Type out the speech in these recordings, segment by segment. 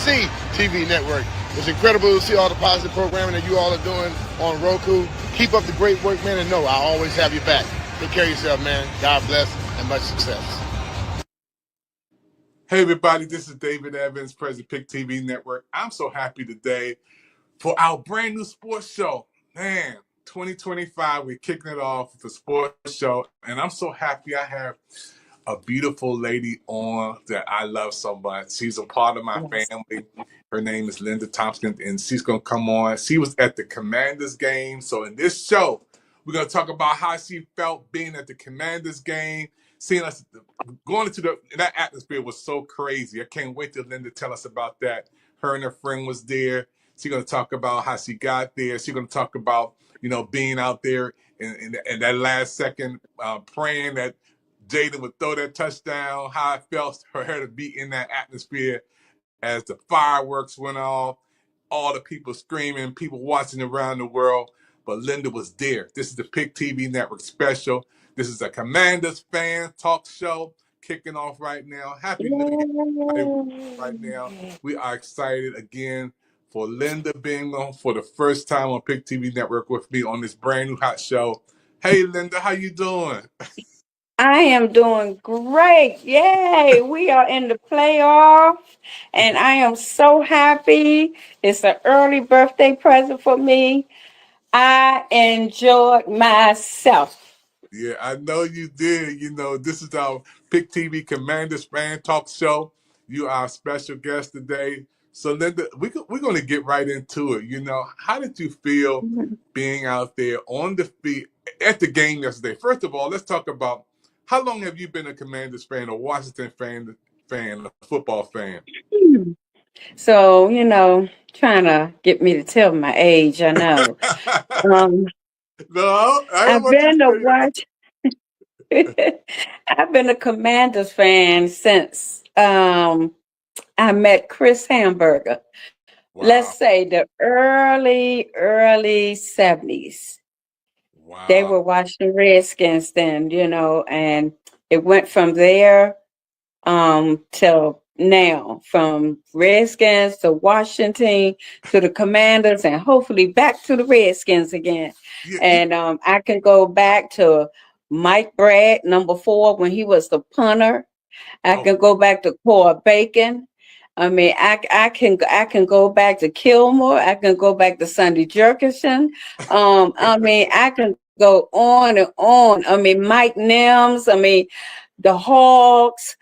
Pictv network. It's incredible to see all the positive programming that you all are doing on Roku. Keep up the great work, man, and know I always have your back. Take care of yourself, man. God bless and much success. Hey everybody, this is David Evans, President Pictv Network. I'm so happy today for our brand new sports show. Man, 2025, we're kicking it off with the sports show, and I'm so happy I have a beautiful lady on that I love so much. She's a part of my Yes. family. Her name is Linda Thompson, and she's going to come on. She was at the Commanders game. So in this show, we're going to talk about how she felt being at the Commanders game, seeing us going into that atmosphere was so crazy. I can't wait till Linda tell us about that. Her and her friend was there. She's going to talk about how she got there. She's going to talk about, being out there in that last second, praying that Jaden would throw that touchdown, how it felt for her to be in that atmosphere as the fireworks went off, all the people screaming, people watching around the world. But Linda was there. This is the Pictv Network special. This is a Commanders fan talk show kicking off right now. Happy New Year, everybody, right now. Yay. We are excited again for Linda being on for the first time on Pictv Network with me on this brand new hot show. Hey, Linda, how you doing? I am doing great. Yay. We are in the playoff and I am so happy. It's an early birthday present for me. I enjoyed myself. Yeah, I know you did. This is our Pick TV Commanders fan talk show. You are our special guest today. So, Linda, we're going to get right into it. How did you feel being out there on the field at the game yesterday? First of all, let's talk about how long have you been a Commanders fan, a Washington fan, a football fan? So, trying to get me to tell my age, I know. Um, No, I don't I've want you to been a say that. watch. I've been a Commanders fan since I met Chris Hamburger. Let's Wow, say the early 70s. They wow. were watching Redskins then, and it went from there till now, from Redskins to Washington to the Commanders and hopefully back to the Redskins again. Yeah, And I can go back to Mike Bragg, number 4, when he was the punter. I oh, can go back to Cora Bacon. I mean, I can go back to Kilmore. I can go back to Sunday Jerkison. I mean, I can go on and on. I mean, Mike Nims. I mean, the Hawks.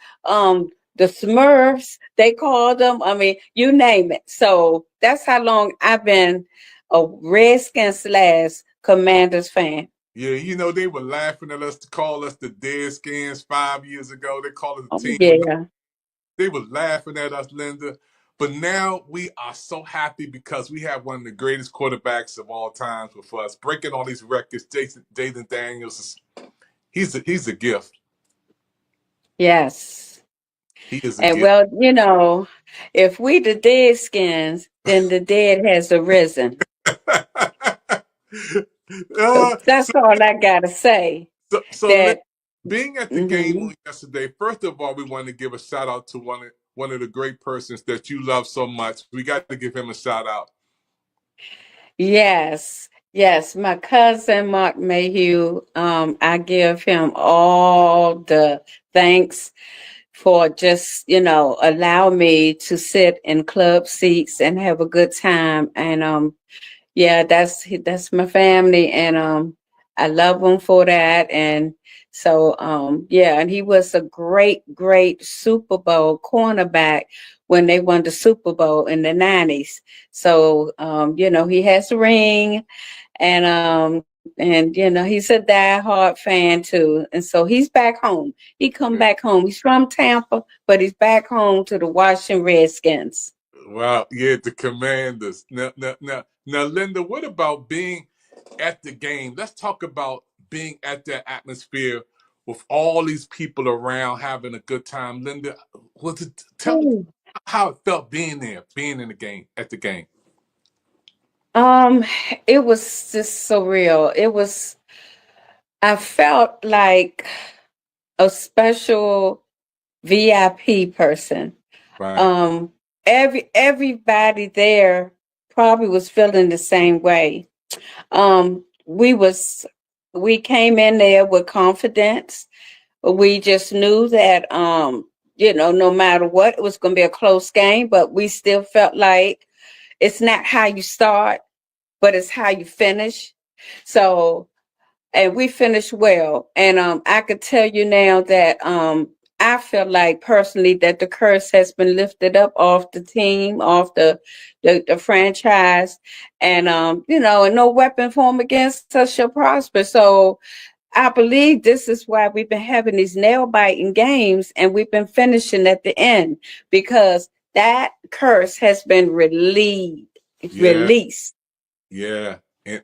The Smurfs. They called them. I mean, you name it. So that's how long I've been a Redskins slash Commanders fan. yeah, they were laughing at us to call us the Deadskins 5 years ago. They called us a Oh team with no. yeah. They were laughing at us, Linda. But now we are so happy because we have one of the greatest quarterbacks of all times with us, breaking all these records. Jaden Daniels, he's a gift. Yes. He is a And gift. well, if we the dead skins, then the dead has arisen. So So, that's all I gotta say. so That being at the game mhm. on yesterday, first of all, we want to give a shout out to one of the great persons that you love so much. We got to give him a shout out. Yes, yes, my cousin Mark Mayhew, I give him all the thanks for just, allow me to sit in club seats and have a good time. And yeah, that's my family, and I love him for that. And so yeah, and he was a great Super Bowl cornerback when they won the Super Bowl in the 90s. So he has a ring, and he's a diehard fan too. And so he's back home. He come back home. He's from Tampa, but he's back home to the Washington Redskins. Wow, yeah, the Commanders. Now, Linda, what about being at the game? Let's talk about being at that atmosphere with all these people around having a good time. Linda, tell me how it felt being there, being in the game, at the game. Um, it was just surreal. I felt like a special VIP person. Right. Um, everybody there probably was feeling the same way. Um, we was we came in there with confidence. We just knew that no matter what, it was going to be a close game, but we still felt like it's not how you start, but it's how you finish. So, and we finished well. And I could tell you now that I feel like personally that the curse has been lifted up off the team, off the franchise, and and no weapon formed against us shall prosper. So I believe this is why we've been having these nail biting games and we've been finishing at the end because that curse has been Yeah, released. yeah. And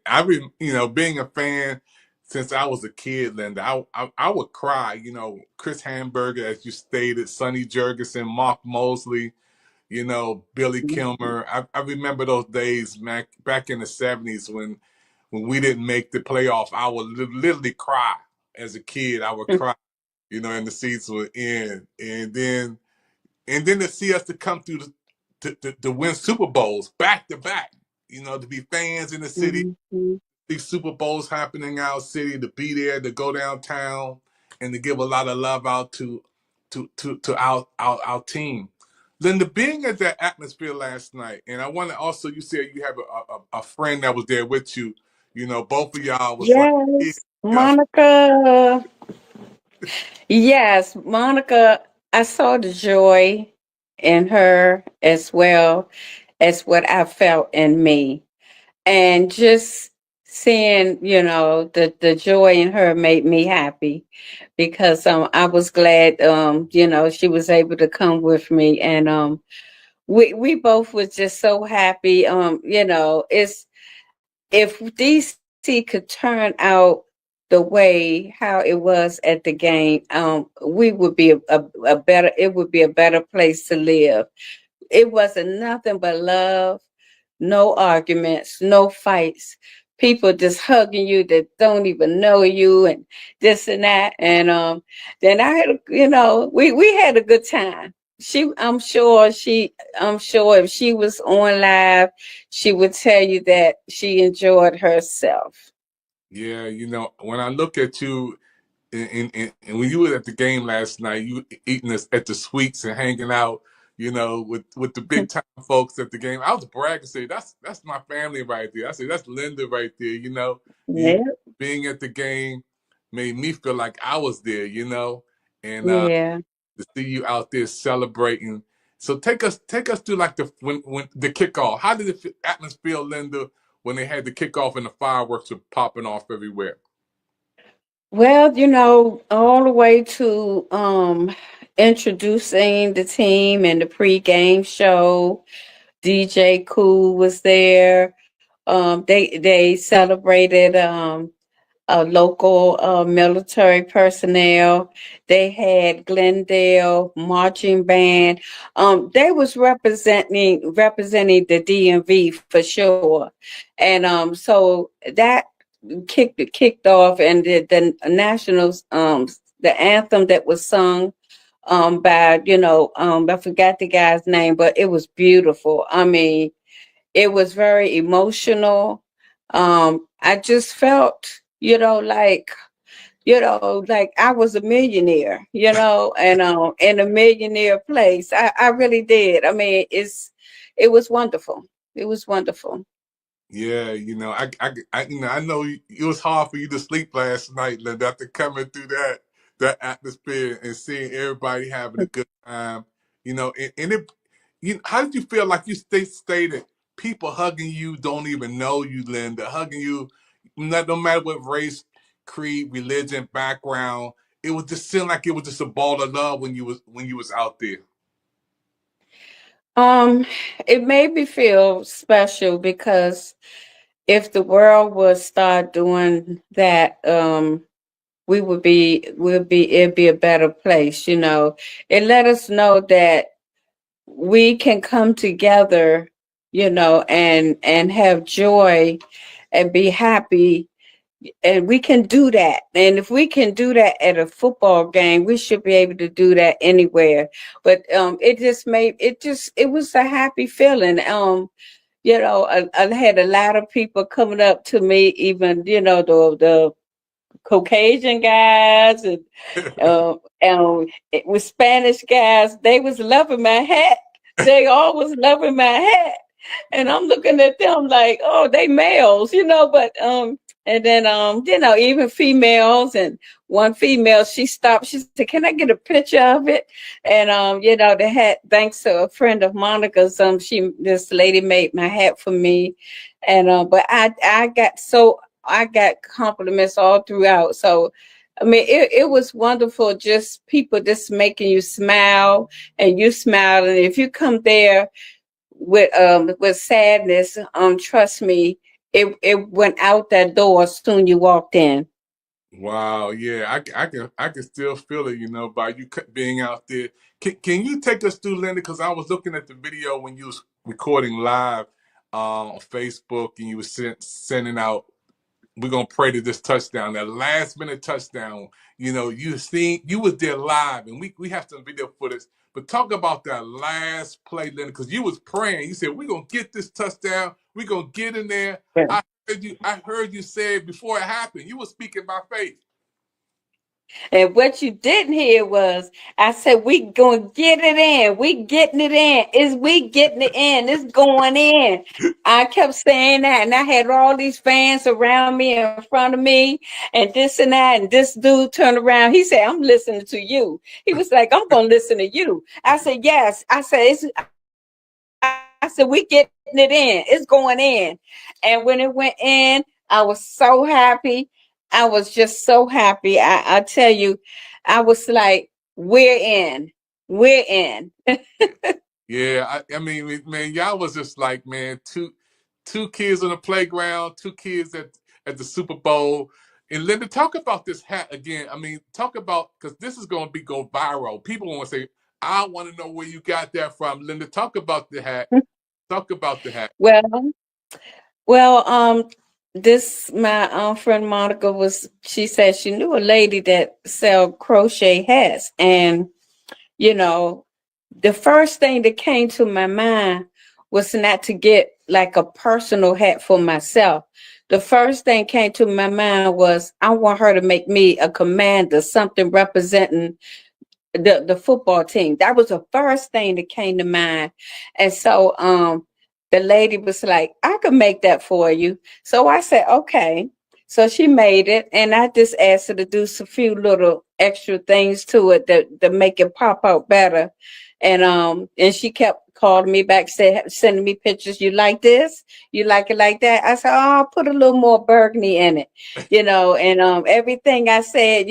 being a fan since I was a kid, Linda, I would cry. Chris Hamburger, as you stated, Sonny Jurgensen, Mark Mosley, Billy Kilmer. I remember those days back in the '70s when we didn't make the playoff. I would literally cry as a kid. I would cry, and the seats were in, and then to see us to come through to win Super Bowls back to back. To be fans in the city, Mhm. these Super Bowls happening in our city, to be there, to go downtown, and to give a lot of love out to our team. Linda, being at that atmosphere last night, and I want to also, you said you have a friend that was there with you. Both of y'all was like, yeah, Yes, Monica. Yes, Monica. I saw the joy in her as well as what I felt in me. And just seeing, the joy in her made me happy because I was glad she was able to come with me and we both was just so happy. It's if DC could turn out the way how it was at the game, we would be a better it would be a better place to live. It wasn't nothing but love, no arguments, no fights. People just hugging you that don't even know you and this and that. And then I had, we had a good time. I'm sure if she was on live, she would tell you that she enjoyed herself. yeah. When I look at you, and when you were at the game last night, you eating this at the suites and hanging out, with the big time folks at the game. I was bragging, say that's my family right there. I say that's Linda right there. You Yeah, being at the game made me feel like I was there. And yeah. to see you out there celebrating. So take us through like when the kickoff. How did the atmosphere, Linda, when they had the kickoff and the fireworks were popping off everywhere? Well, all the way to introducing the team and the pregame show. DJ Cool was there. They celebrated local military personnel. They had Glendale marching band. They was representing the DMV for sure, and so that kicked off, and the nationals the anthem that was sung by I forgot the guy's name, but it was beautiful. I mean, it was very emotional. I just felt, like I was a millionaire, and in a millionaire place. I really did. I mean, it was wonderful. It was wonderful. Yeah, I know it was hard for you to sleep last night, Linda, after coming through that atmosphere and seeing everybody having a good time. And how did you feel? Like you stated, people hugging you don't even know you, Linda, hugging you, no matter what race, creed, religion, background. It was just seemed like it was just a ball of love when you was out there. Um, it made me feel special because if the world would start doing that, it'd be a better place, It let us know that we can come together, and have joy and be happy And we can do that. And if we can do that at a football game, we should be able to do that anywhere. But it was a happy feeling. I had a lot of people coming up to me, even, the Caucasian guys and with Spanish guys, they was loving my hat. They all was loving my hat. And I'm looking at them like, oh, they males, but and then even females, and one female, she stopped, she said, can I get a picture of it? And the hat, thanks to a friend of Monica's, this lady made my hat for me. And but I got compliments all throughout. So I mean, it was wonderful, just people just making you smile, and you smile. And if you come there with sadness, trust me, it went out that door as soon you walked in. Wow, yeah, I can still feel it, by you being out there. Can you take us through, Linda? Because I was looking at the video when you was recording live on Facebook, and you was sending out, we're gonna pray to this touchdown, that last minute touchdown. You was there live, and we have some video footage. But talk about that last play, Linda, because you was praying. You said, we're gonna get this touchdown, we're gonna get in there. I heard you say it before it happened. You were speaking by faith. And what you didn't hear was I said, we gonna get it in. We getting it in. We getting it in. It's going in. I kept saying that, and I had all these fans around me, in front of me, and this and that. And this dude turned around. He said, I'm listening to you. He was like, I'm gonna listen to you. I said, yes. I said, we getting it in. It's going in. And when it went in, I was so happy. I was just so happy. I tell you, I was like, we're in. We're in. Yeah, I mean, man, y'all was just like, man, two kids on the playground, two kids at the Super Bowl. And Linda, talk about this hat again. I mean, talk about, because this is going to go viral. People want to say, I want to know where you got that from. Linda, talk about the hat. Talk about the hat. Well, well, this my friend Monica she said she knew a lady that sell crochet hats, and you know, the first thing that came to my mind was not to get like a personal hat for myself. The first thing came to my mind was I want her to make me a commander, something representing the football team. That was the first thing that came to mind. And so the lady was like, I could make that for you. So I said, okay. So she made it, and I just asked her to do a few little extra things to it to make it pop out better. And she kept calling me back, sending me pictures. You like this? You like it like that? I said, oh, I'll put a little more burgundy in it, and everything I said,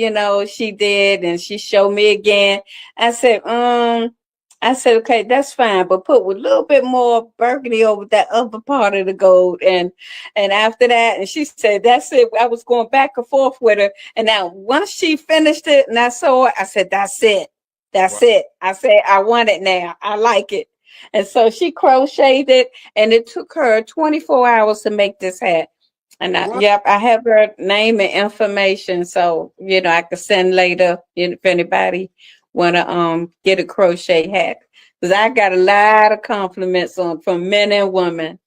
she did, and she showed me again. I said, okay, that's fine, but put a little bit more burgundy over that other part of the gold. And after that, and she said, that's it. I was going back and forth with her. And now once she finished it and I saw it, I said, that's it. That's it. I said, I want it now. I like it. And so she crocheted it, and it took her 24 hours to make this hat. And What? yep, I have her name and information, so I could send later if anybody want to get a crochet hat, because I got a lot of compliments from men and women.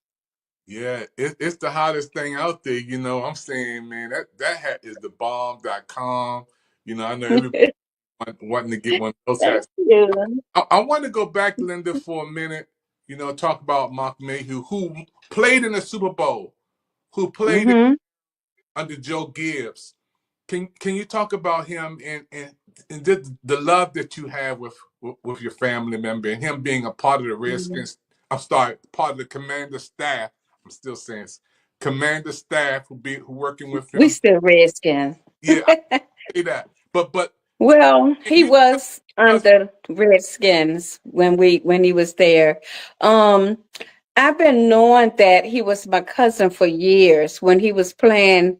Yeah, it's the hottest thing out there. I'm saying, man, that hat is the bomb.com. I know everybody wanting to get one of those Thank hats. you. I want to go back, Linda, for a minute. Talk about Mark Mayhew, who played in the Super Bowl, who played Mm-hmm. under Joe Gibbs. Can you talk about him and the love that you have with your family member, and him being a part of the Redskins? I'm sorry, part of the commander staff. I'm still saying commander staff who working with We him. still Redskins. Yeah, I say that. But Well, can he you tell was us? under Redskins when he was there. Um, I've been knowing that he was my cousin for years when he was playing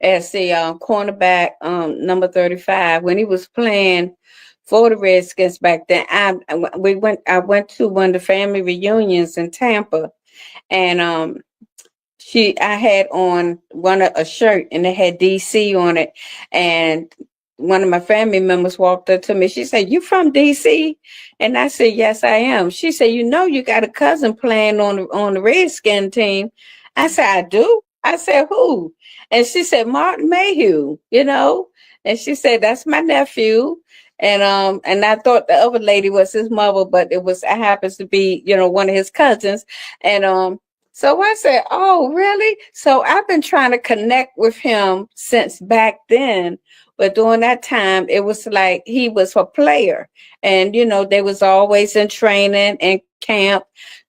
as the cornerback, number 35. When he was playing for the Redskins back then, I went to one of the family reunions in Tampa, and I had on a shirt and it had DC on it, and one of my family members walked up to me. She said, "You from DC?" And I said, "Yes, I am." She said, "You know, you got a cousin playing on the Redskin team." I said, "I do." I said, "Who?" And she said, "Martin Mayhew." And she said, "That's my nephew." And I thought the other lady was his mother, but I happens to be, one of his cousins. And so I said, "Oh, really?" So I've been trying to connect with him since back then. But during that time, it was like he was a player. And, they was always in training and camp,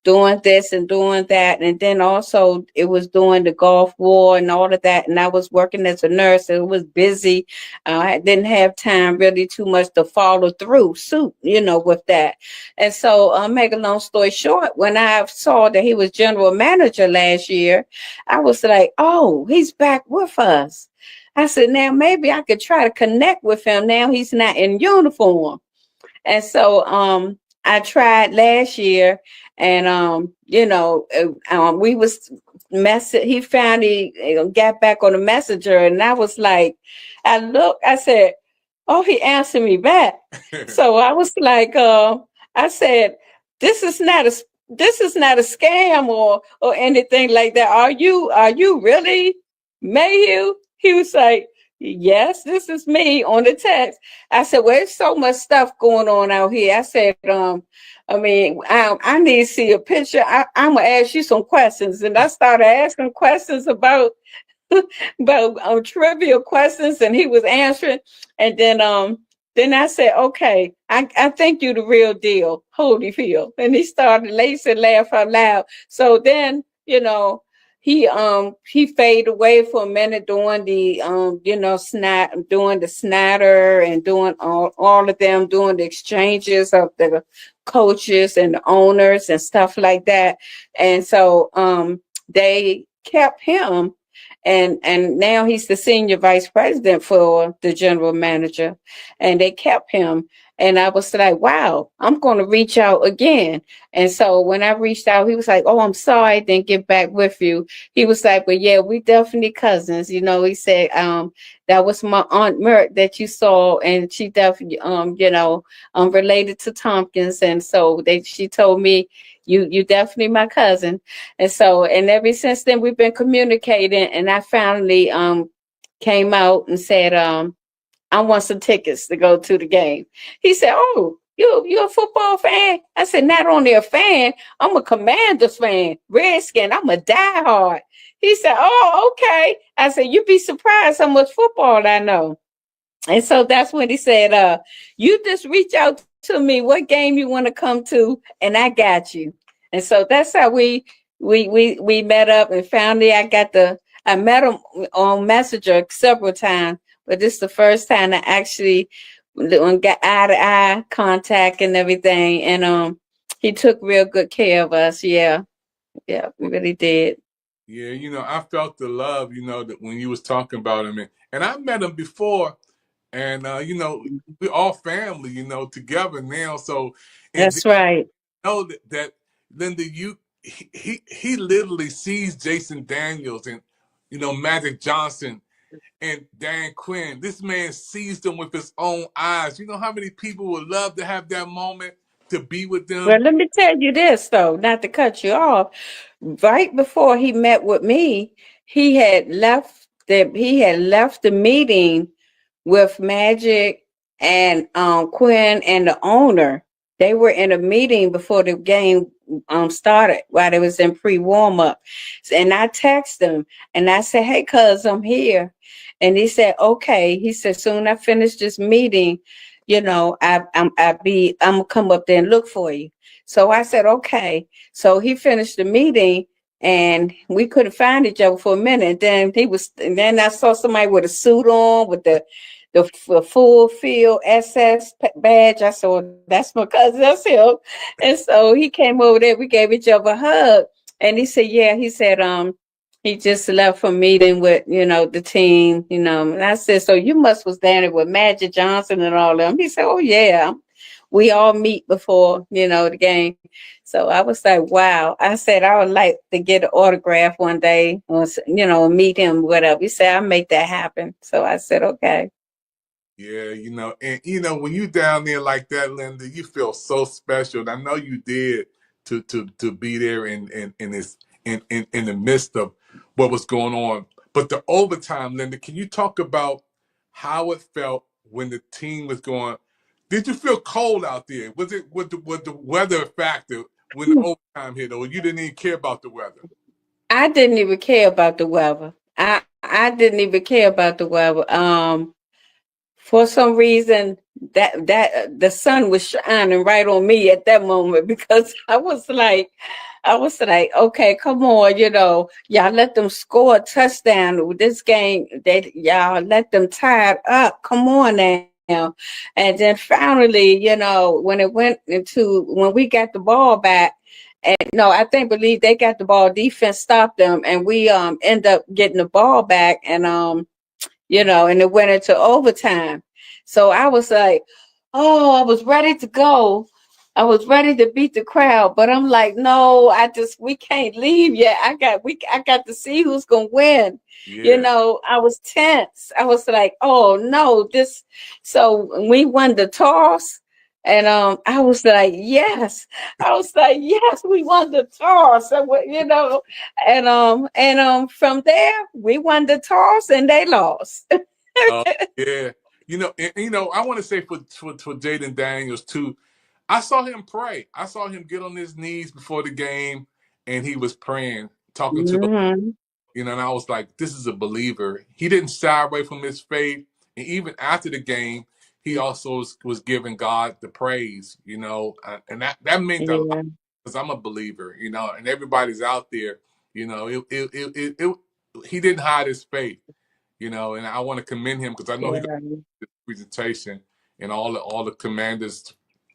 doing this and doing that. And then also it was during the Gulf War and all of that. And I was working as a nurse. And it was busy. I didn't have time really too much to follow through suit, with that. And so, make a long story short, when I saw that he was general manager last year, I was like, "Oh, he's back with us." I said, "Now maybe I could try to connect with him. Now he's not in uniform." And so, I tried last year, and we was he finally got back on the messenger, and I was like, I said, "Oh, he answered me back." So I was like, I said, this is not a scam or anything like that. Are you really Mayhew?" He was like, "Yes, this is me," on the text. I said, "Well, there's so much stuff going on out here." I said, I need to see a picture. I'm gonna ask you some questions. And I started asking questions about about trivial questions, and he was answering. And then I said, "Okay, I think you the real deal, Holyfield." And he started lacing, laugh out loud. So then, he faded away for a minute doing the doing the Snyder and doing all of them, doing the exchanges of the coaches and the owners and stuff like that. And so they kept him, and now he's the senior vice president for the general manager, and they kept him. And I was like, "Wow, I'm going to reach out again." And so when I reached out, he was like, "Oh, I'm sorry I didn't get back with you." He was like, "But yeah, we definitely cousins." He said, "That was my aunt Mert that you saw, and she definitely, related to Tompkins." And so she told me, you definitely my cousin." And so, and ever since then, we've been communicating. And I finally came out and said, "I want some tickets to go to the game." He said, "Oh, you a football fan?" I said, "Not only a fan, I'm a Commanders fan, Redskin. I'm a diehard." He said, "Oh, okay." I said, "You'd be surprised how much football I know." And so that's when he said, "You just reach out to me what game you want to come to, and I got you." And so that's how we met up. And finally I met him on Messenger several times, but this is the first time I actually got eye to eye contact and everything. And he took real good care of us. Yeah. Yeah, we really did. Yeah, I felt the love, that when you was talking about him, and I met him before, and we're all family, together now. So, and That's right. know that Linda, he literally sees Jason Daniels and Magic Johnson and Dan Quinn. This man sees them with his own eyes. You know how many people would love to have that moment to be with Well, them? let me tell you this, though, not to cut you off. Right before he met with me, he had left the meeting with Magic and Quinn and the owner. They were in a meeting before the game started while they was in warm up. And I texted him and I said, "Hey, cuz, I'm here." And he said, "Okay." He said, "Soon I finish this meeting, I'm gonna come up there and look for you." So I said, "Okay." So he finished the meeting, and we couldn't find each other for a minute. And then I saw somebody with a suit on with the full field SS badge. I said, "Well, that's my cousin. That's him." And so he came over there. We gave each other a hug, and he said, "Yeah." He said, he just left from meeting with, the team. And I said, "So you must was down there with Magic Johnson and all them." He said, "Oh yeah." we all meet before, the game. So I was like, wow. I said, I would like to get an autograph one day or, meet him, whatever. He said, I'll make that happen. So I said, okay. Yeah, and when you down there like that, Linda, you feel so special. And I know you did to be there in this in the midst of what was going on. But the overtime, Linda, can you talk about how it felt when the team was going? Did you feel cold out there? Was the weather a factor when the overtime hit, or you didn't even care about the weather? I didn't even care about the weather. I didn't even care about the weather. For some reason that the sun was shining right on me at that moment because I was like, okay, come on, y'all let them score a touchdown with this game. Y'all let them tie it up. Come on now. And then finally, when we got the ball back, and no, believe they got the ball. Defense stopped them, and we end up getting the ball back, and it went into overtime. So I was like, oh, I was ready to go. I was ready to beat the crowd, but I'm like, no, we can't leave yet. I got to see who's gonna win. Yeah. I was tense. I was like, oh no, this. So we won the toss, and I was like, yes. I was like, yes, we won the toss. And from there we won the toss and they lost. Yeah. I want to say for Jaden Daniels too. I saw him pray. I saw him get on his knees before the game, and he was praying, talking to the, Hmm. and I was like, this is a believer. He didn't shy away from his faith, and even after the game, he also was giving God the praise, and that meant a lot Yeah, because I'm a believer, and everybody's out there, he didn't hide his faith, and I want to commend him because I know he got yeah. this presentation and all the commanders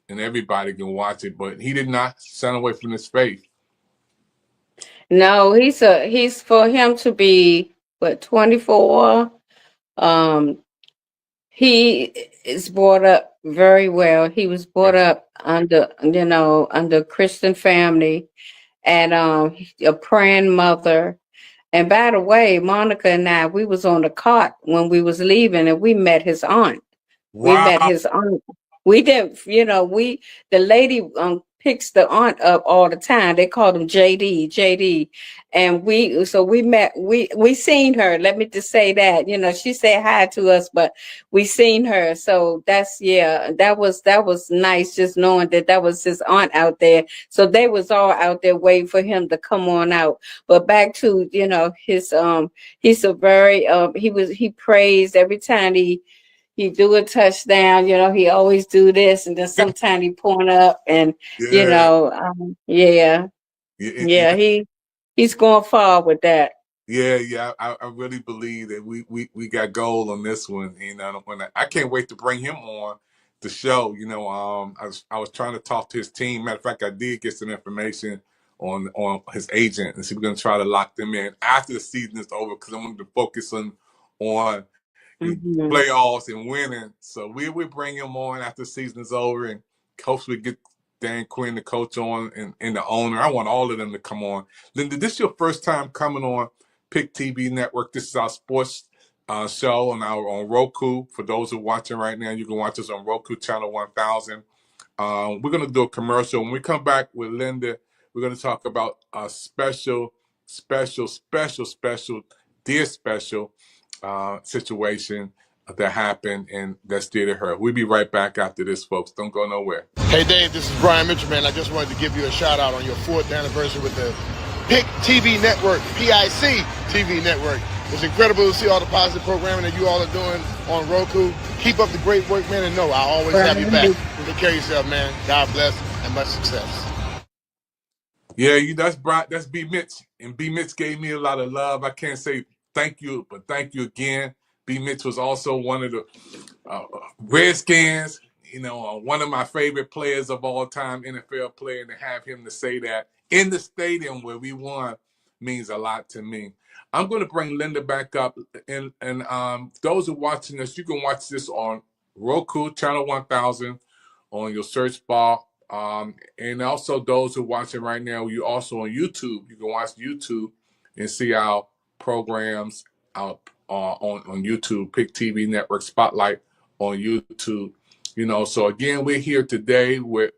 and everybody can watch it, but he did not shun away from his faith. No, he's for him to be what 24. Um, he is brought up very well. He was brought Yes. up under Christian family and a praying mother. And by the way, Monica and I, we was on the cart when we was leaving, and we met his aunt. We Wow. met his aunt. We didn't, the lady picks the aunt up all the time. They called him JD. And we met, we seen her. Let me just say that, she said hi to us, but we seen her. So that was nice just knowing that was his aunt out there. So they was all out there waiting for him to come on out. But back to, his, he's a very, he prays every time he do a touchdown, he always do this, and then sometimes he point up, and Yeah. yeah, Yeah. yeah, he's going far with that. Yeah. I really believe that we got gold on this one. When I can't wait to bring him on the show. I was trying to talk to his team. Matter of fact, I did get some information on his agent, and so we're gonna try to lock them in after the season is over because I wanted to focus on Hmm. playoffs and winning. So we will bring him on after the season is over, and hopefully get Dan Quinn, the coach, on, and the owner. I want all of them to come on. Linda, this is your first time coming on Pictv Network. This is our sports show on Roku. For those who are watching right now, you can watch us on Roku channel 1000. We're going to do a commercial. When we come back with Linda, we're going to talk about a special, dear special situation that happened and that's dear to her. We'll be right back after this, folks. Don't go nowhere. Hey Dave, this is Brian Mitchell, man. I just wanted to give you a shout out on your 4th anniversary with the PIC TV Network, PIC TV Network. It's incredible to see all the positive programming that you all are doing on Roku. Keep up the great work, man, and know I always have your back. Take care of yourself, man. God bless and much success. Yeah, that's Brian. That's B Mitch, and B Mitch gave me a lot of love. I can't say thank you, but thank you again. B Mitch was also one of the Redskins, one of my favorite players of all time, NFL player, and to have him to say that in the stadium where we won means a lot to me. I'm going to bring Linda back up, and those who are watching this, you can watch this on Roku channel 1000, on your search bar. And also those who are watching right now, you also on YouTube. You can watch YouTube and see our programs out on YouTube, Pictv Network Spotlight on YouTube. So again, we're here today with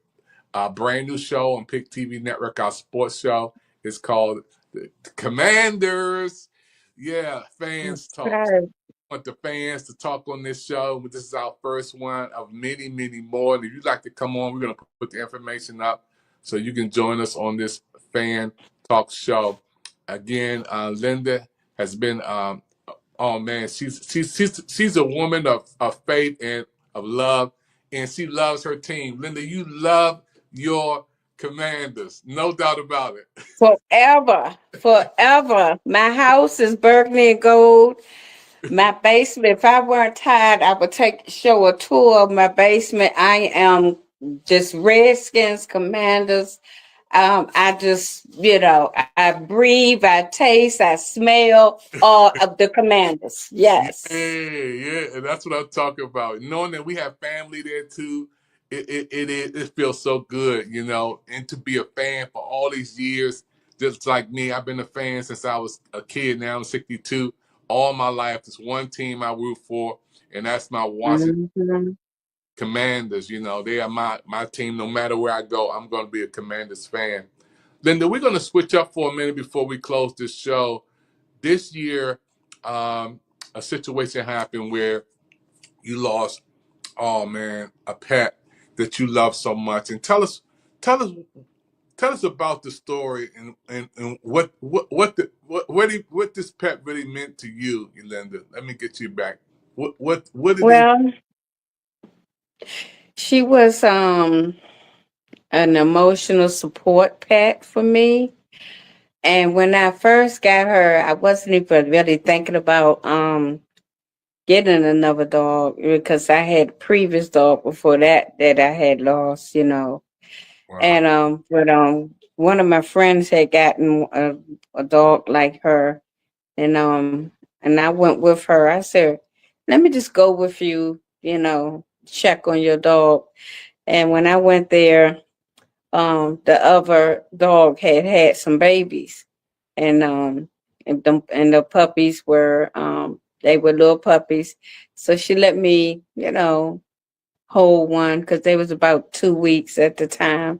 a brand new show on Pictv Network. Our sports show is called the Commanders. Yeah, fans talk. Right. Want the fans to talk on this show. This is our first one of many, many more. And if you'd like to come on, we're going to put the information up so you can join us on this fan talk show. Again, Linda has been, oh man, she's a woman of faith and of love, and she loves her team. Linda, you love your Commanders, no doubt about it. Forever, forever. My house is burgundy and gold. My basement, if I weren't tired, I would show a tour of my basement. I am just Redskins, Commanders. I just, I breathe, I taste, I smell all of the Commanders. Yes. Yeah, and that's what I'm talking about. Knowing that we have family there too, it feels so good, and to be a fan for all these years, just like me. I've been a fan since I was a kid. Now I'm 62. All my life, there's one team I root for, and that's my Washington Mhm. Commanders. They are my team. No matter where I go, I'm going to be a Commanders fan. Linda, we're going to switch up for a minute before we close this show. This year, a situation happened where you lost, oh man, a pet that you love so much. And tell us about the story and what this pet really meant to you, Linda. Let me get you back. What did he? Well, she was an emotional support pet for me. And when I first got her, I wasn't even really thinking about getting another dog because I had a previous dog before that I had lost. Wow, And but one of my friends had gotten a dog like her, and and I went with her. I said, "Let me just go with you, check on your dog." And when I went there, the other dog had some babies, and the puppies were they were little puppies. So she let me, hold one because they was about 2 weeks at the time,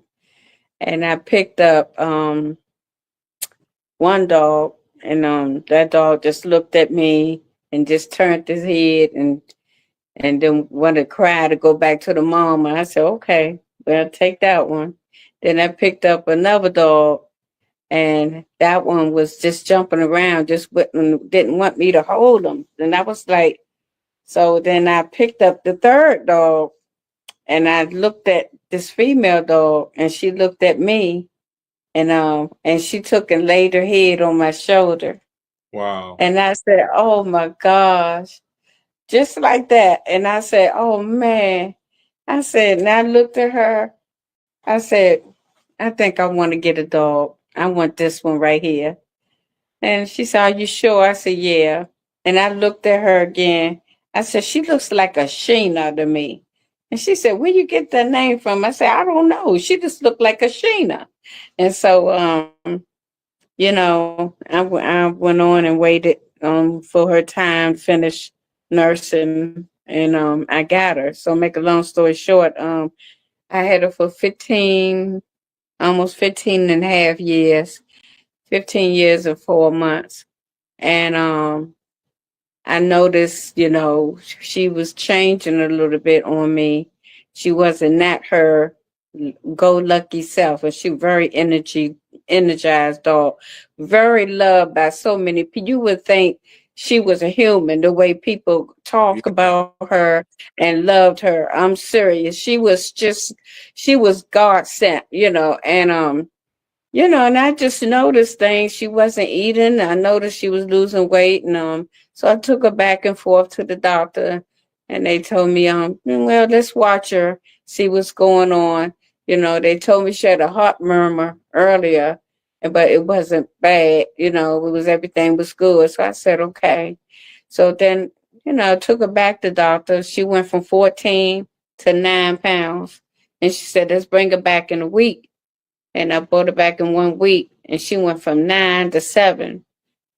and I picked up one dog, and that dog just looked at me and just turned his head and then wanted to cry to go back to the mom. And I said, okay, well, take that one. Then I picked up another dog, and that one was just jumping around, just didn't want me to hold him. And I was like, so then I picked up the third dog, and I looked at this female dog, and she looked at me, and she took and laid her head on my shoulder. wow, And I said, oh my gosh, just like that. And I said, oh man. I said, and I looked at her. I said, I think I want to get a dog. I want this one right here. And she said, are you sure? I said, yeah. And I looked at her again. I said, she looks like a Sheena to me. And she said, where you get that name from? I said, I don't know. She just looked like a Sheena. And so, I went on and waited for her time, finish nursing, and I got her. So make a long story short, I had her for 15, almost 15 and a half years, 15 years and 4 months. And I noticed, she was changing a little bit on me. She wasn't at her go lucky self, and she very energized dog, very loved by so many people. You would think she was a human the way people talk yeah, about her and loved her. I'm serious. She was God sent, and I just noticed things. She wasn't eating. I noticed she was losing weight, and so I took her back and forth to the doctor, and they told me, well, let's watch her, see what's going on. They told me she had a heart murmur earlier, but it wasn't bad. Everything was good. So I said, okay. So then, I took her back to the doctor. She went from 14 to 9 pounds. And she said, let's bring her back in a week. And I brought her back in 1 week, and she went from 9 to 7.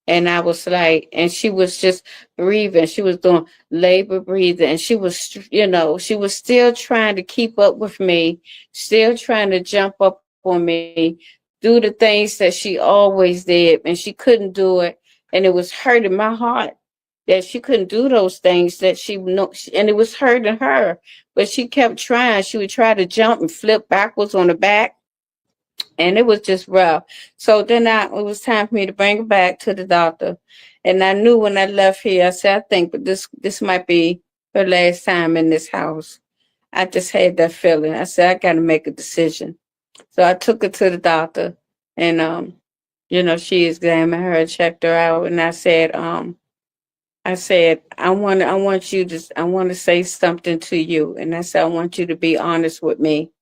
And I was like, and she was just breathing. She was doing labor breathing. And she was, she was still trying to keep up with me, still trying to jump up on me, do the things that she always did. And she couldn't do it. And it was hurting my heart that she couldn't do those things that she know, and it was hurting her. But she kept trying. She would try to jump and flip backwards on the back, and it was just rough. So then it was time for me to bring her back to the doctor, and I knew when I left here, I said, I think, but this might be her last time in this house. I just had that feeling. I said, I got to make a decision. So I took her to the doctor, and she examined her, checked her out, and I said, I want to say something to you. And I said, I want you to be honest with me.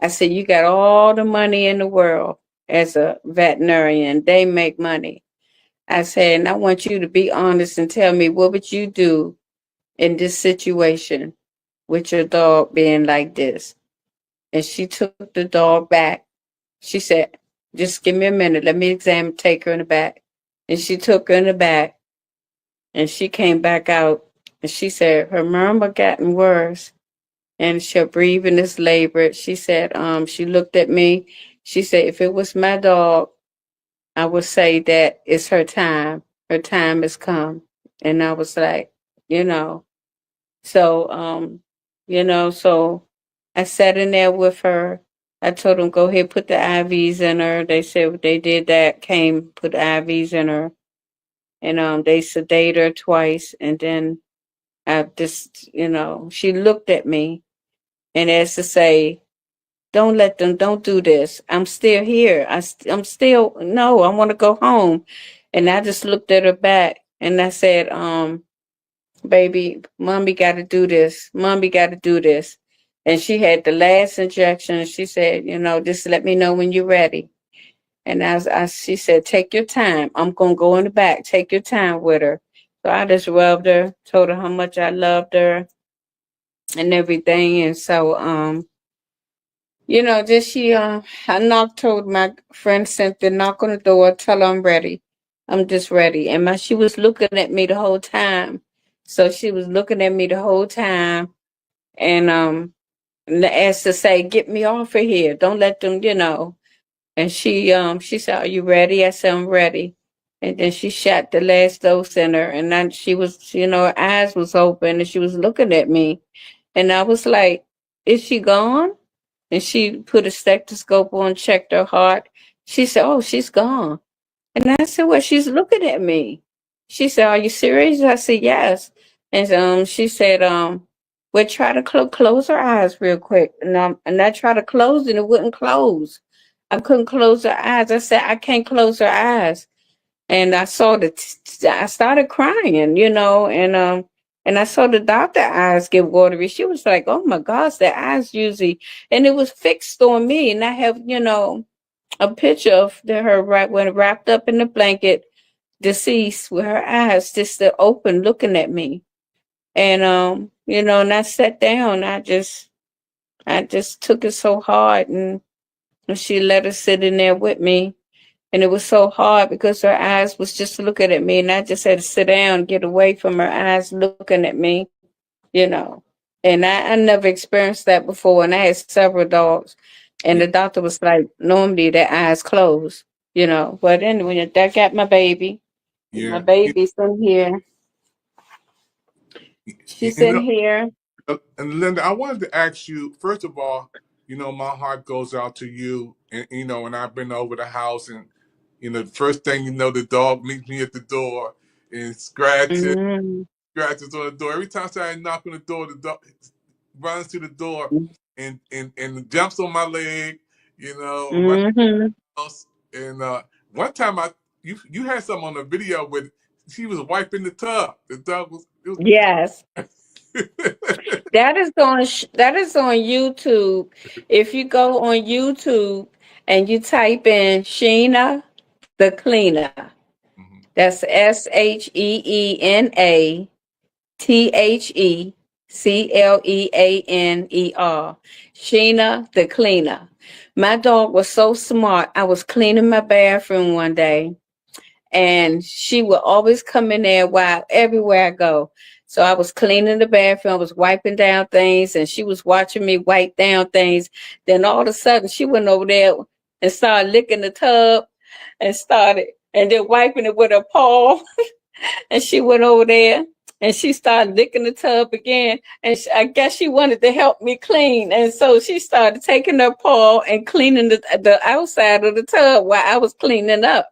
I said, you got all the money in the world as a veterinarian. They make money. I said, and I want you to be honest and tell me, what would you do in this situation with your dog being like this? And she took the dog back. She said, just give me a minute. Let me take her in the back. And she took her in the back, and she came back out, and she said her murmur gotten worse, and her breathing is labored. She said, she looked at me. She said, if it was my dog, I would say that it's her time. Her time has come. And I was like, you know. So, so I sat in there with her. I told them, go ahead, put the IVs in her. They said they did that, came, put IVs in her. And they sedate her twice. And then I just, she looked at me, and as to say, don't do this. I'm still here. I'm still, no, I want to go home. And I just looked at her back, and I said, baby, mommy got to do this. Mommy got to do this. And she had the last injection, and she said, just let me know when you're ready. And she said, take your time. I'm going to go in the back. Take your time with her. So I just rubbed her, told her how much I loved her and everything. And so, just I knocked, told my friend Cynthia, knock on the door, tell her I'm ready. I'm just ready. And she was looking at me the whole time. So she was looking at me the whole time, and as to say, get me off of. Don't let them. And she said, are you ready? I said, I'm ready. And then she shot the last dose in her, and then she was, her eyes was open, and she was looking at me. And I was like, is she gone? And she put a stethoscope on, checked her heart. She said, oh, she's gone. And I said, well, she's looking at me. She said, are you serious? I said, yes. And she said, well, try to close her eyes real quick. And I tried to close, and it wouldn't close. I couldn't close her eyes. I said, I can't close her eyes. And I saw I started crying, and I saw the doctor eyes get watery. She was like, oh my gosh, the eyes usually, and it was fixed on me. And I have, a picture of her right when wrapped up in the blanket, deceased, with her eyes just open looking at me. And, and I sat down. I just took it so hard, and she let her sit in there with me. And it was so hard because her eyes was just looking at me, and I just had to sit down, get away from her eyes looking at me, you know. And I never experienced that before, and I had several dogs. And Yeah, the doctor was like, normally their eyes closed, But anyway, that got my baby. My yeah. baby's in here. You She's in know, here. and Linda, I wanted to ask you, first of all, my heart goes out to you. And, when I've been over the house, and, the first thing the dog meets me at the door and Mm-hmm. scratches on the door. Every time I knock on the door, the dog runs to the door and jumps on my leg, right Mm-hmm. house. And one time you had something on the video with she was wiping the tub. The dog was Yes. That is on YouTube. If you go on YouTube and you type in Sheena the cleaner, Mhm. that's SHEENA THE Cleaner. Sheena the cleaner. My dog was so smart. I was cleaning my bathroom one day, and she would always come in there while everywhere I go. So I was cleaning the bathroom, I was wiping down things, and she was watching me wipe down things. Then all of a sudden, she went over there and started licking the tub and then wiping it with her paw. And she went over there and she started licking the tub again. And I guess she wanted to help me clean. And so she started taking her paw and cleaning the outside of the tub while I was cleaning up.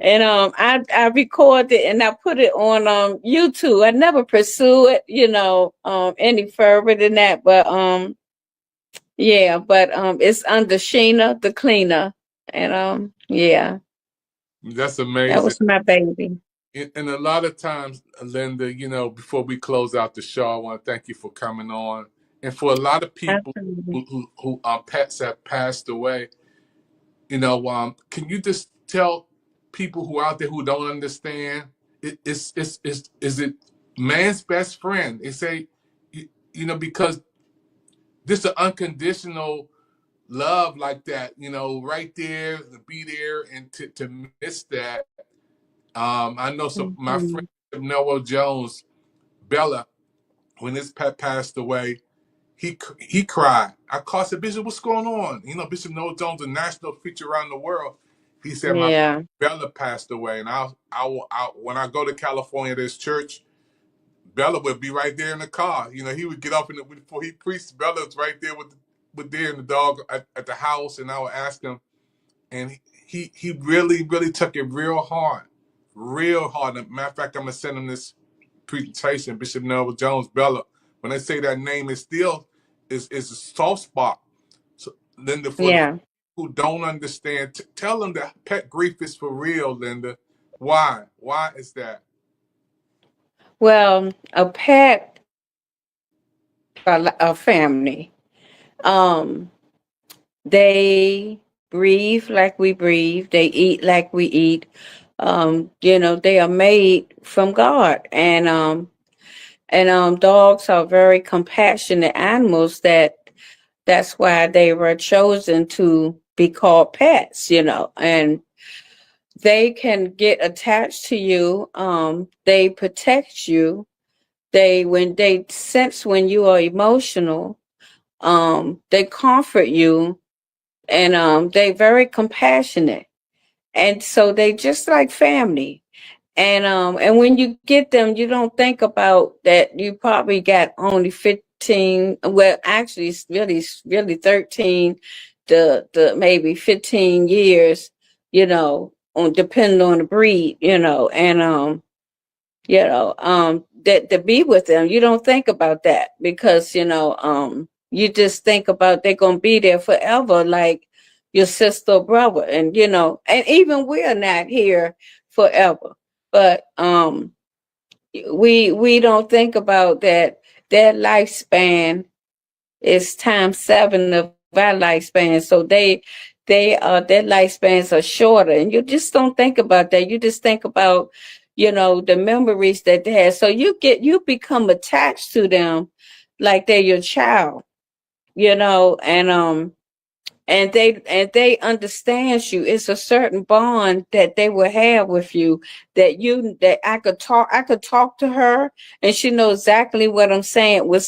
And I recorded and I put it on YouTube. I never pursue it, any further than that. But yeah, but it's under Sheena the cleaner. And yeah, That's that amazing. was my baby. And a lot of times, Linda, before we close out the show, I want to thank you for coming on. And for a lot of people Absolutely. who pets have passed away, can you just tell people who out there who don't understand, is it man's best friend? They say, because this is unconditional love like that, right there, to be there and to miss that. I know some my friend Mhm. Noah Jones, Bella, when his pet passed away, he cried. I called, said, Bishop, what's going on? Bishop Noah Jones, a national feature around the world. He said my Yeah. Bella passed away, and when I go to California, this church, Bella would be right there in the car. He would get up before he preached. Bella was right there with there and the dog at the house, and I would ask him, and he really really took it real hard, real hard. Matter of fact, I'm gonna send him this presentation, Bishop Noah Jones Bella. When they say that name, it still is a soft spot. So Linda, for the Yeah. who don't understand, tell them that pet grief is for real, Linda. Why? Why is that? Well, a pet, a family. Um, they breathe like we breathe. They eat like we eat. They are made from God, and dogs are very compassionate animals. That's why they were chosen to be called pets. And they can get attached to you. They protect you. When they sense when you are emotional, they comfort you, and they very compassionate, and so they just like family. And when you get them, you don't think about that you probably got only 15, well actually it's really 13, the maybe 15 years, on depending on the breed, and that to be with them. You don't think about that because, you just think about they're gonna be there forever, like your sister or brother. And even we're not here forever. But we don't think about that their lifespan is times 7 of our lifespan. So their lifespans are shorter, and you just don't think about that. You just think about, the memories that they have. So you become attached to them like they're your child, and they understand you. It's a certain bond that they will have with you, that I could talk to her and she knows exactly what was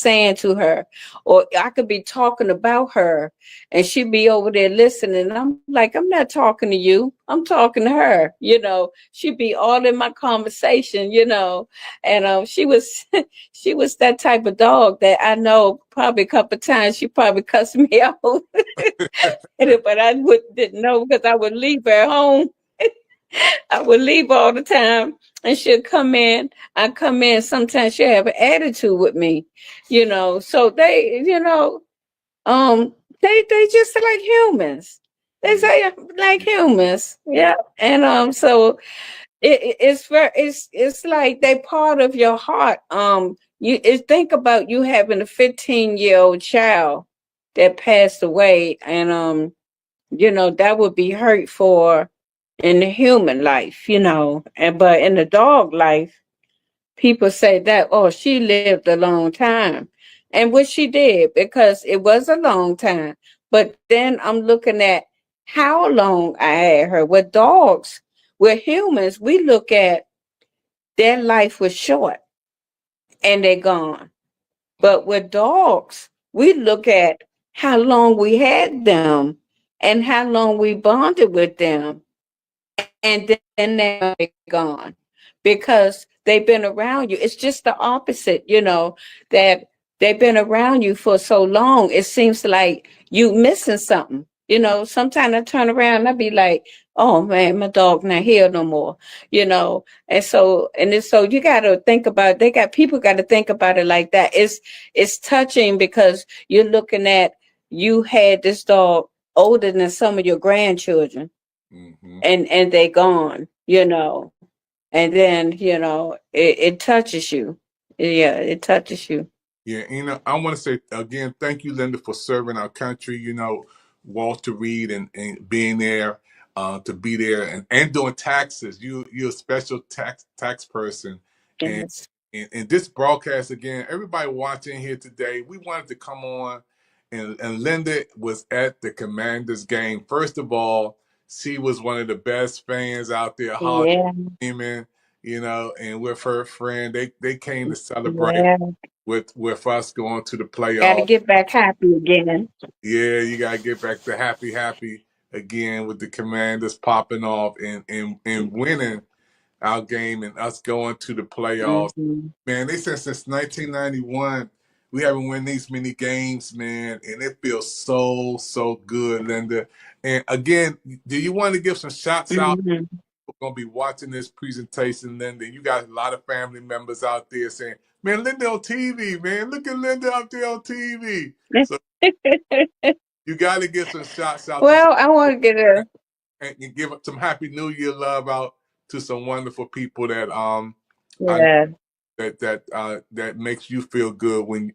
saying to her. Or I could be talking about her and she'd be over there listening. And I'm like, I'm not talking to you, I'm talking to her. She'd be all in my conversation. And she was she was that type of dog that I know probably a couple of times she probably cussed me out. But didn't know because I would leave her home. I would leave all the time, and she'd come in. I come in. Sometimes she'll have an attitude with me, So um, they just like humans. They say like humans, yeah. And so it's like they part of your heart. Think about you having a 15-year-old child that passed away, and that would be hurt for in the human life, but in the dog life, people say that, oh, she lived a long time. And what she did, because it was a long time. But then I'm looking at how long I had her. With dogs, with humans, we look at their life was short and they're gone. But with dogs, we look at how long we had them and how long we bonded with them, and then they're gone because they've been around you. It's just the opposite, that they've been around you for so long. It seems like you missing something. Sometimes I turn around and I be like, oh man, my dog not here no more, and so you got to think about, people got to think about it like that. It's touching because you're looking at, you had this dog older than some of your grandchildren, Mm-hmm. and they gone, and then it touches you. Yeah, it touches you. Yeah, I want to say again, thank you, Linda, for serving our country. Walter Reed and being there, to be there and doing taxes. You're a special tax person, and Yes. in this broadcast again, everybody watching here today, we wanted to come on, and Linda was at the Commanders game. First of all, she was one of the best fans out there, hollering, Yeah. and with her friend, they came to celebrate Yeah. with us going to the Got to playoffs. get back happy again. Yeah, you gotta get back to happy again with the Commanders popping off and winning our game and us going to the playoffs. Hmm. Man, they said since 1991 we haven't won these many games, man, and it feels so good, Linda. And again, do you want to give some shots out? Hmm. We're gonna be watching this presentation, Linda. You got a lot of family members out there saying, "Man, Linda on TV, man. Look at Linda out there on TV." So you got to get some shots out to some Well, I want to get a, and give some Happy New Year love out to some wonderful people that I yeah. that makes you feel good when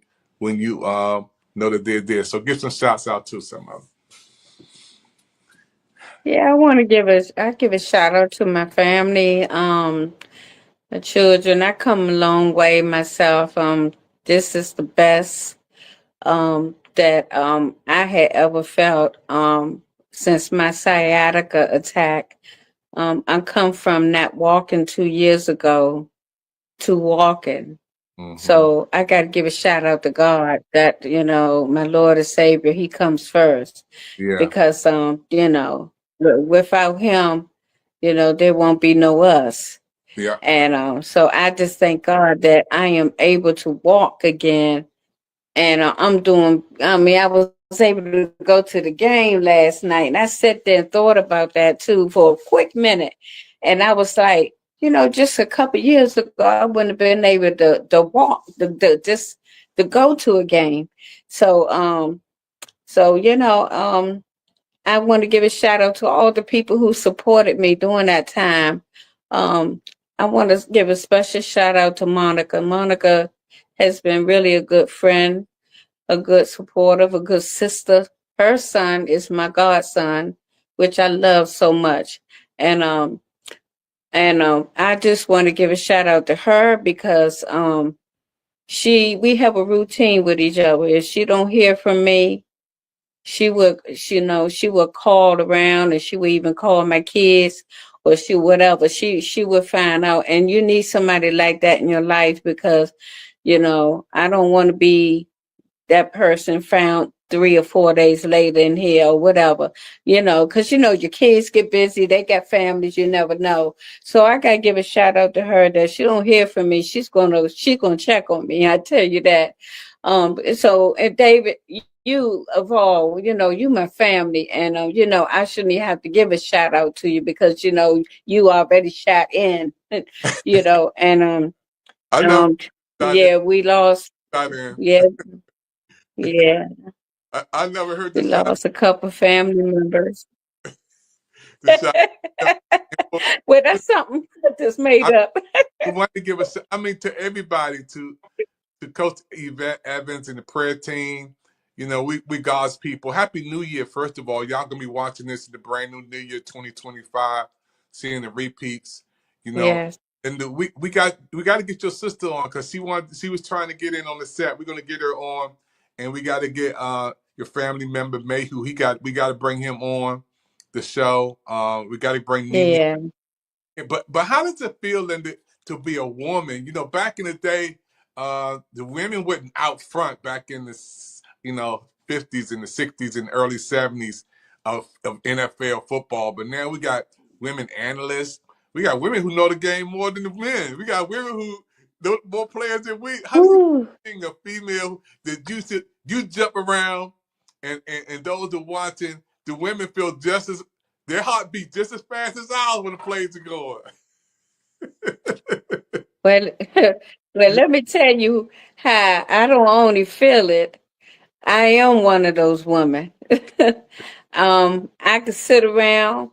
you know that they're there. So give some shots out to some of them. Yeah, I give a shout out to my family, the children. I come a long way myself. This is the best that I had ever felt since my sciatica attack. I come from not walking 2 years ago to walking. Mm-hmm. So I got to give a shout out to God that, my Lord and Savior, He comes first, Yeah, because, without Him, there won't be no us. yeah. And so I just thank God that I am able to walk again, and I was able to go to the game last night, and I sat there and thought about that too for a quick minute. And I was like, just a couple years ago, I wouldn't have been able to walk, just to go to a game. So, I want to give a shout out to all the people who supported me during that time. Um, I want to give a special shout out to Monica. Monica has been really a good friend, a good supportive, a good sister. Her son is my godson, which I love so much. And I just want to give a shout out to her because we have a routine with each other. If she don't hear from me, she would call around, and she would even call my kids, or whatever. She would find out. And you need somebody like that in your life, because I don't want to be that person found 3 or 4 days later in here or whatever, because your kids get busy, they got families, you never know. So I gotta give a shout out to her that she don't hear from me. She's gonna check on me. I tell you that. So, and David, you of all, you my family, and I shouldn't even have to give a shout out to you, because you already shot in, and I never um shot in. yeah, we lost. Shot in. Yeah, yeah. I never heard We the shot. lost a couple family members. The shot. Well, that's something that's made I up. want to give to everybody, to Coach Yvette Evans and the prayer team. We God's people. Happy New Year, first of all. Y'all gonna be watching this in the brand new New Year 2025, seeing the repeats. Yes. And we got to get your sister on because she was trying to get in on the set. We're gonna get her on, and we got to get your family member Mayhew. We got to bring him on the show. We got to bring Nene. Yeah. But how does it feel, Linda, to be a woman? You know, back in the day, the women weren't out front back in the 50s and the 60s and early 70s of NFL football. But now we got women analysts. We got women who know the game more than the men. We got women who know more players than we. How do you Whew. think a female that you jump around and those who are watching, the women feel just as their heart beat just as fast as ours when the plays are going. Well, well, let me tell you how I don't only feel it. I am one of those women. I could sit around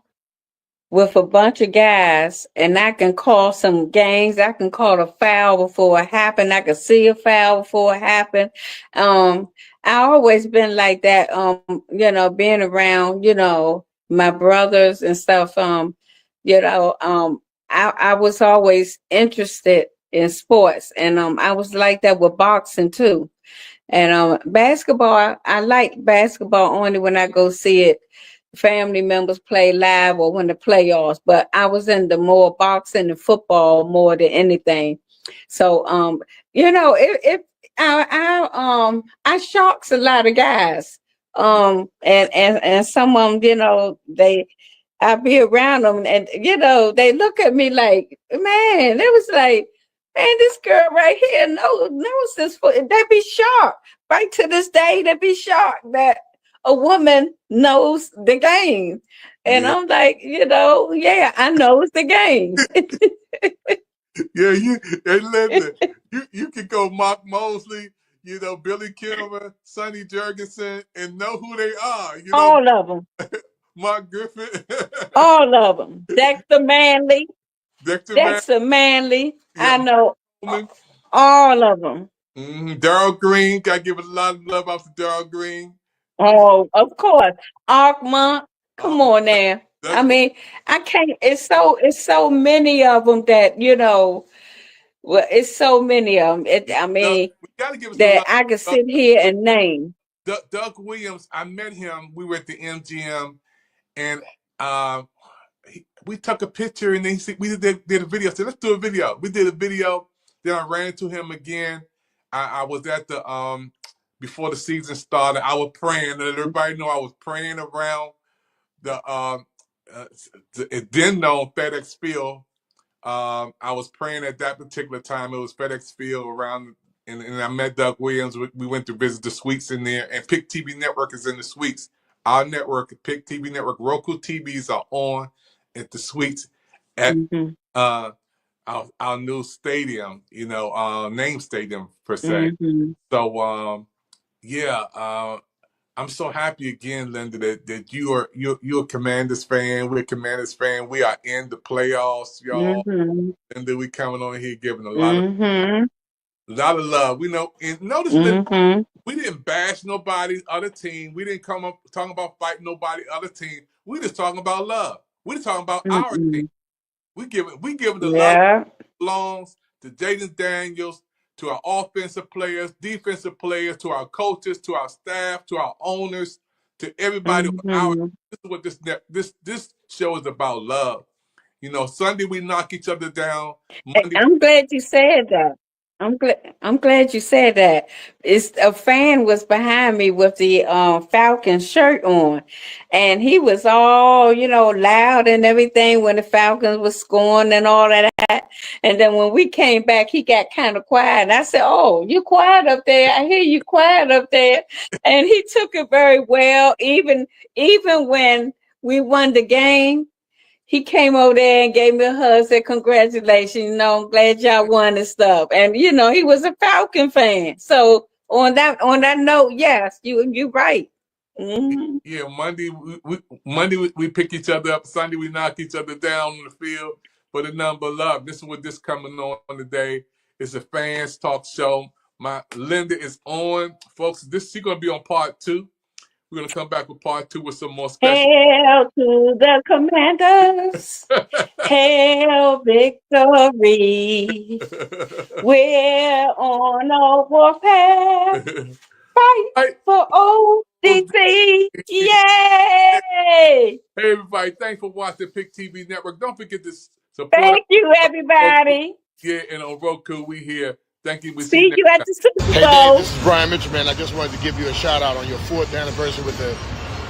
with a bunch of guys and I can call some games. I can call a foul before it happened. I can see a foul before it happened. Um, I always been like that, being around, my brothers and stuff. You know, um, I was always interested in sports and I was like that with boxing too. And basketball, I like basketball only when I go see it, family members play live or when the playoffs. But I was into more boxing and football more than anything. So if I shocks a lot of guys. And some of them, I be around them and they look at me like, man, it was like, man, this girl right here knows this. They be shocked. Right to this day, they be shocked that a woman knows the game. And Yeah, I'm like, yeah, I know the game. yeah. And Linda, you can go Mark Mosley, Billy Kilmer, Sonny Jurgensen, and know who they are. All of them. Mark Griffin, All of them. Dexter Manley. Dexter Mann, Dexter Manley. yeah, I know Coleman, all of them. Darryl Green. Got to give a lot of love out to Darryl Green. Oh, of course. Arkmont. Come on now. I Doug, mean, I can't. It's so many of them that Well, it's so many of them. I Doug, mean, we got to give us a that lot. I could Doug, sit here and name. Doug Williams. I met him. We were at the MGM, and uh, we took a picture, and then we did a video. I said, let's do a video. We did a video. Then I ran into him again. I was at the before the season started. I was praying, and everybody know I was praying around the it then known FedEx Field. I was praying at that particular time. It was FedEx Field around, and I met Doug Williams. We went to visit the suites in there, and Pictv Network is in the suites. Our network, Pictv Network, Roku TVs are on at the suites at Mm-hmm. our new stadium, name stadium per se. Mm-hmm. So yeah, I'm so happy again, Linda, that you're a Commanders fan. We're a Commanders fan. We are in the playoffs, y'all. Mm-hmm. And then we coming on here giving Mm-hmm. a lot of love. We know, and notice that Mm-hmm. we didn't bash nobody's other team. We didn't come up talking about fighting nobody other team. We just talking about love. We just talking about our team. Mm-hmm. We giving the love Yeah. belongs to Jaden Daniels, to our offensive players, defensive players, to our coaches, to our staff, to our owners, to everybody on our. Mm-hmm. This is what this show is about: love. Sunday we knock each other down. Monday, I'm glad you said that. I'm glad you said that. It's a fan was behind me with the Falcon shirt on, and he was all loud and everything when the Falcons was scoring and all of that. And then when we came back, he got kind of quiet. And I said, "Oh, you quiet up there? I hear you quiet up there." And he took it very well. Even when we won the game, he came over there and gave me a hug, said, "Congratulations, I'm glad y'all won and stuff." And he was a Falcon fan. So on that note, yes, you right. Mm-hmm. yeah, Monday we pick each other up. Sunday we knock each other down on the field for the number of love. This is what this coming on today. It's a fans talk show. My Linda is on, folks. She's gonna be on part 2. We're gonna come back with part 2 with some more special. Hail to the Commanders. Hail victory. We're on a warfare. Fight Right. for ODC. Yay! Hey everybody, thanks for watching Pick TV Network. Don't forget to support Thank you, us on Roku. everybody. Yeah, and on Roku, we here. Thank you. We'll see you See next you at time. the Super Hey Dave, Bowl. this is Brian Mitchell, man. I just wanted to give you a shout out on your 4th anniversary with the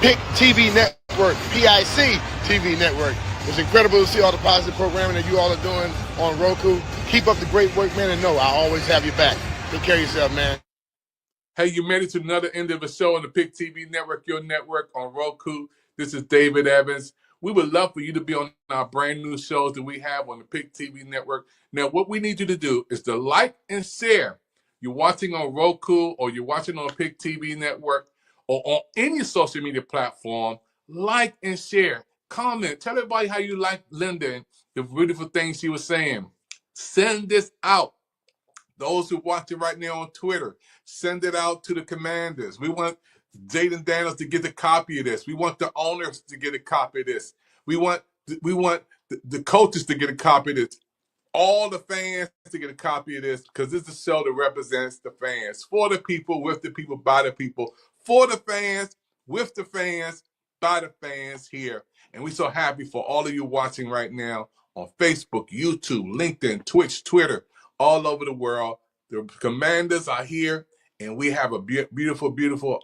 Pick TV Network, PIC TV Network. It's incredible to see all the positive programming that you all are doing on Roku. Keep up the great work, man, and know I always have your back. Take care of yourself, man. Hey, you made it to another end of a show on the Pick TV Network, your network on Roku. This is David Evans. We would love for you to be on our brand new shows that we have on the Pick TV Network. Now, what we need you to do is to like and share. You're watching on Roku or you're watching on Pick TV Network or on any social media platform. Like and share. Comment. Tell everybody how you like Linda and the beautiful things she was saying. Send this out. Those who watch it right now on Twitter, send it out to the commanders. We want Jaden Daniels to get a copy of this. We want the owners to get a copy of this. We want the coaches to get a copy of this. All the fans to get a copy of this because this is a show that represents the fans. For the people, with the people, by the people. For the fans, with the fans, by the fans here. And we're so happy for all of you watching right now on Facebook, YouTube, LinkedIn, Twitch, Twitter, all over the world. The commanders are here, and we have a beautiful, beautiful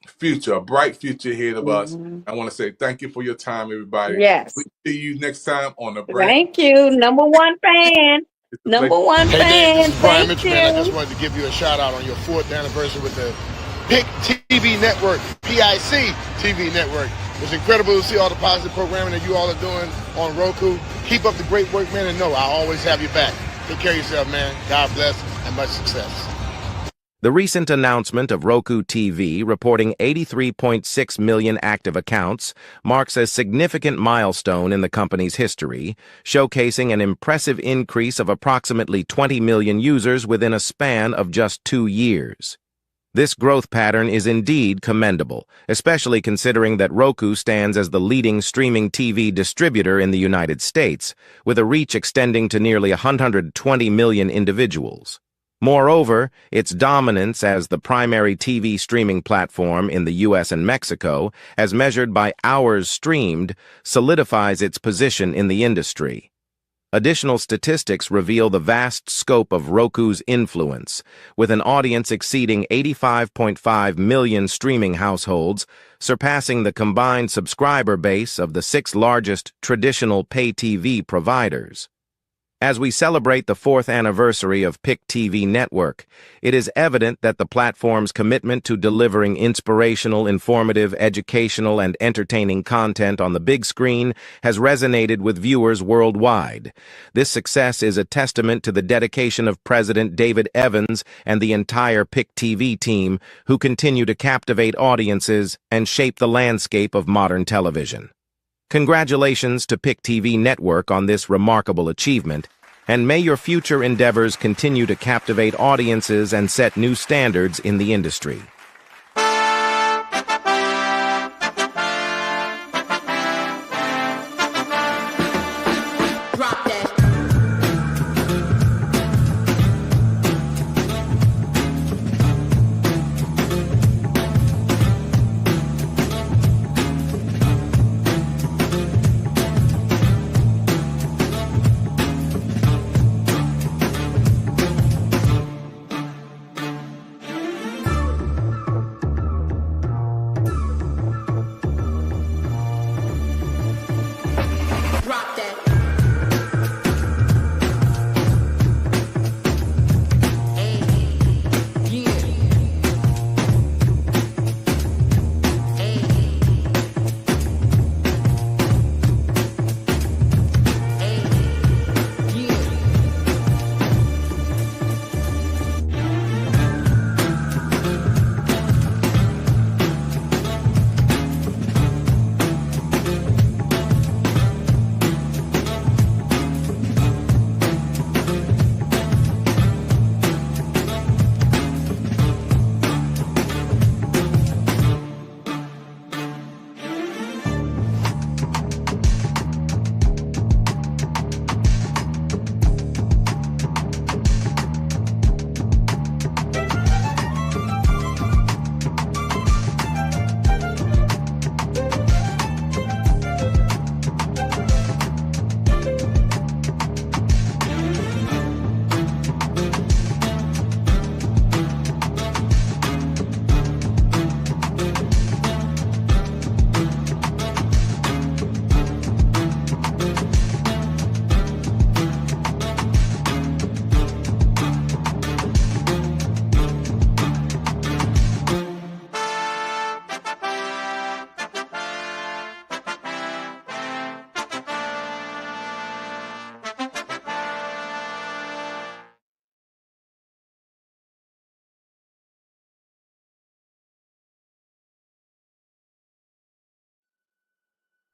future, a bright future ahead of us. I want to say thank you for your time, everybody. Yes. We see you next time on the brand. Thank you. Number one fan. Number one Hey Dave, fan. this is Brian Thank Mitchell, man. I you. just wanted to give you a shout out on your 4th anniversary with the Pick TV Network, PIC TV Network. It's incredible to see all the positive programming that you all are doing on Roku. Keep up the great work, man, and know I always have your back. Take care of yourself, man. God bless and much success. The recent announcement of Roku TV reporting 83.6 million active accounts marks a significant milestone in the company's history, showcasing an impressive increase of approximately 20 million users within a span of just 2 years. This growth pattern is indeed commendable, especially considering that Roku stands as the leading streaming TV distributor in the United States, with a reach extending to nearly 120 million individuals. Moreover, its dominance as the primary TV streaming platform in the US and Mexico, as measured by hours streamed, solidifies its position in the industry. Additional statistics reveal the vast scope of Roku's influence, with an audience exceeding 85.5 million streaming households, surpassing the combined subscriber base of the 6 largest traditional pay TV providers. As we celebrate the 4th anniversary of Pictv Network, it is evident that the platform's commitment to delivering inspirational, informative, educational, and entertaining content on the big screen has resonated with viewers worldwide. This success is a testament to the dedication of President David Evans and the entire Pictv team, who continue to captivate audiences and shape the landscape of modern television. Congratulations to Pictv Network on this remarkable achievement, and may your future endeavors continue to captivate audiences and set new standards in the industry.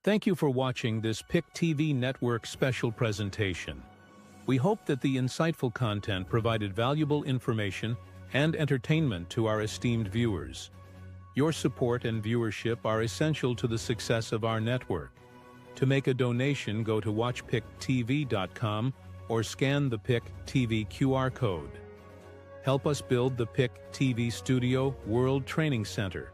Thank you for watching this Pictv Network special presentation. We hope that the insightful content provided valuable information and entertainment to our esteemed viewers. Your support and viewership are essential to the success of our network. To make a donation, go to watchpictv.com or scan the Pictv QR code. Help us build the Pictv Studio World Training Center,